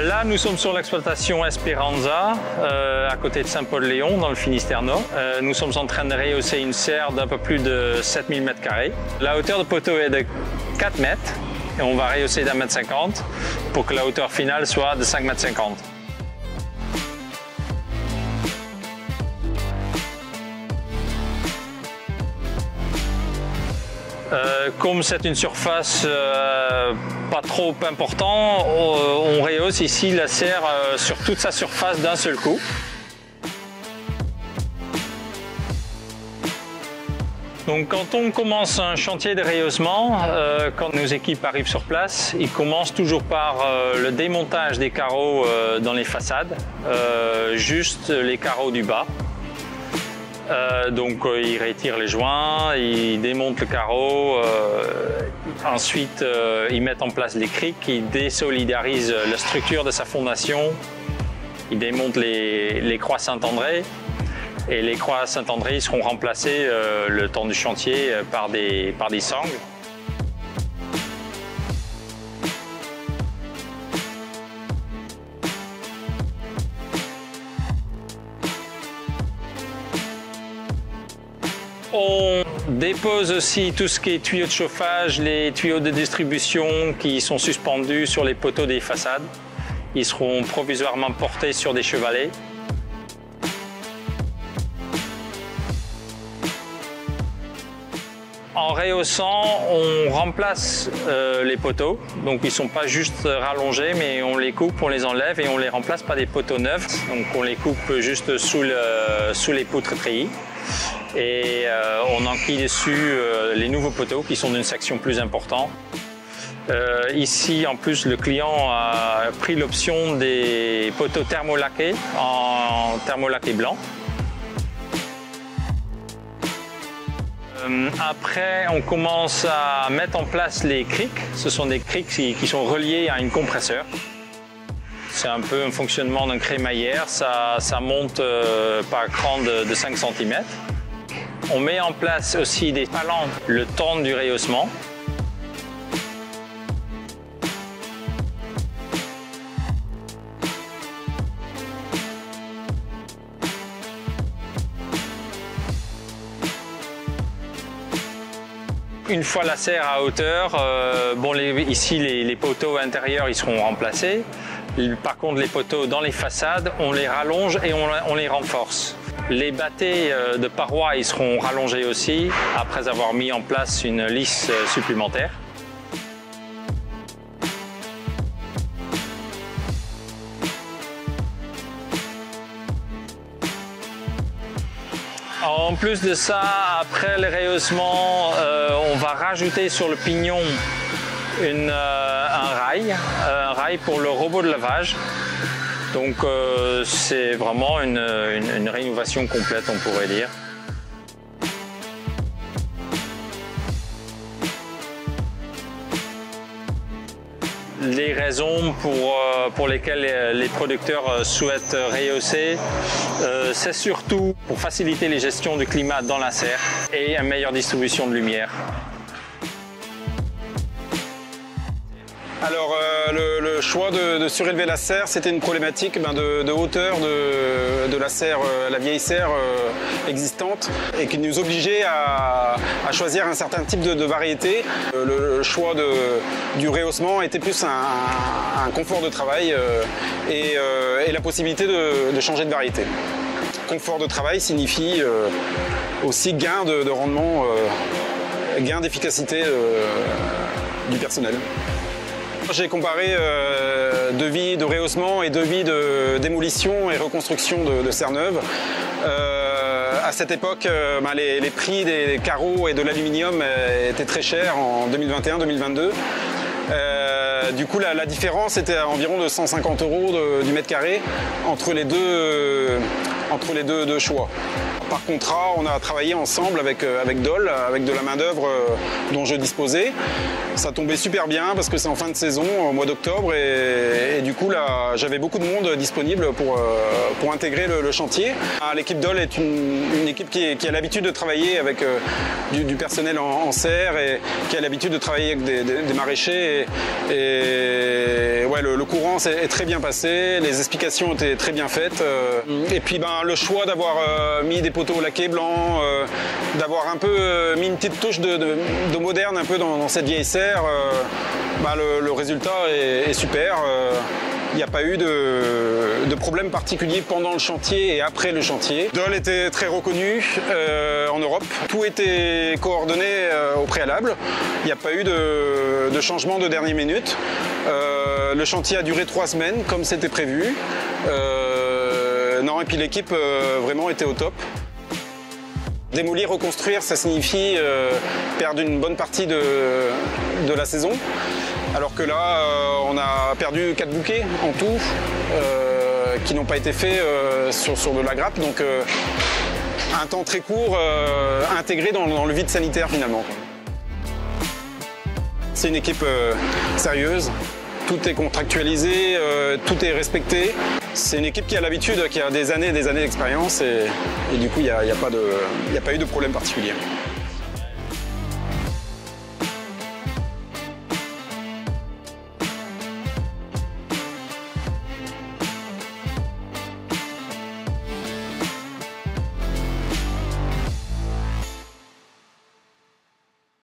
Là, nous sommes sur l'exploitation Esperanza, à côté de Saint-Paul-Léon, dans le Finistère Nord. Nous sommes en train de rehausser une serre d'un peu plus de 7000 m². La hauteur de poteau est de 4 mètres et on va rehausser d'1,50 m pour que la hauteur finale soit de 5,50 m. Comme c'est une surface pas trop importante, on rehausse ici la serre sur toute sa surface d'un seul coup. Donc quand on commence un chantier de rehaussement, quand nos équipes arrivent sur place, ils commencent toujours par le démontage des carreaux dans les façades, juste les carreaux du bas. Donc ils retirent les joints, ils démontent le carreau, ensuite ils mettent en place les criques, ils désolidarisent la structure de sa fondation, ils démontent les croix Saint-André et les croix Saint-André seront remplacées le temps du chantier par des sangles. On dépose aussi tout ce qui est tuyaux de chauffage, les tuyaux de distribution qui sont suspendus sur les poteaux des façades. Ils seront provisoirement portés sur des chevalets. En rehaussant, on remplace les poteaux. Donc ils ne sont pas juste rallongés, mais on les coupe, on les enlève et on les remplace par des poteaux neufs. Donc on les coupe juste sous les poutres treillis. Et on enquille dessus les nouveaux poteaux qui sont d'une section plus importante. Ici, en plus, le client a pris l'option des poteaux thermolaqués en thermolaqué blanc. Après, on commence à mettre en place les criques. Ce sont des criques qui sont reliées à une compresseur. C'est un peu un fonctionnement d'un crémaillère. Ça monte par cran de 5 cm. On met en place aussi des palans le temps du rehaussement. Une fois la serre à hauteur, ici les poteaux intérieurs ils seront remplacés. Par contre les poteaux dans les façades, on les rallonge et on les renforce. Les bâtés de parois ils seront rallongés aussi après avoir mis en place une lisse supplémentaire. En plus de ça, après le rehaussement, on va rajouter sur le pignon un rail pour le robot de lavage. Donc c'est vraiment une rénovation complète, on pourrait dire. Les raisons pour lesquelles les producteurs souhaitent rehausser, c'est surtout pour faciliter les gestions du climat dans la serre et une meilleure distribution de lumière. Alors le choix de surélever la serre, c'était une problématique de hauteur de la serre, la vieille serre existante, et qui nous obligeait à choisir un certain type de variété. Le choix du rehaussement était plus un confort de travail et la possibilité de changer de variété. Confort de travail signifie aussi gain de rendement, gain d'efficacité du personnel. J'ai comparé devis de rehaussement et devis de démolition et reconstruction de serres neuves. À cette époque, les prix des carreaux et de l'aluminium étaient très chers en 2021-2022. Du coup, la différence était à environ de 150 € du mètre carré entre les deux choix. par contrat, on a travaillé ensemble avec Dole, avec de la main-d'œuvre dont je disposais. Ça tombait super bien parce que c'est en fin de saison, au mois d'octobre, et du coup là, j'avais beaucoup de monde disponible pour intégrer le chantier. L'équipe Dole est une équipe qui a l'habitude de travailler avec du personnel en serre et qui a l'habitude de travailler avec des maraîchers. Et ouais, le courant est très bien passé, les explications étaient très bien faites. Et puis le choix d'avoir mis des poteaux laqués blancs, d'avoir un peu mis une petite touche de moderne un peu dans cette vieille serre, le résultat est super. Il n'y a pas eu de problème particulier pendant le chantier et après le chantier. Dole était très reconnu en Europe. Tout était coordonné au préalable. Il n'y a pas eu de changement de dernière minute. Le chantier a duré 3 semaines comme c'était prévu. Et puis l'équipe vraiment était au top. Démolir, reconstruire, ça signifie perdre une bonne partie de la saison. Alors que là, on a perdu 4 bouquets en tout, qui n'ont pas été faits sur de la grappe. Donc un temps très court, intégré dans le vide sanitaire finalement. C'est une équipe sérieuse, tout est contractualisé, tout est respecté. C'est une équipe qui a l'habitude, qui a des années d'expérience et du coup il n'y a pas eu de problème particulier.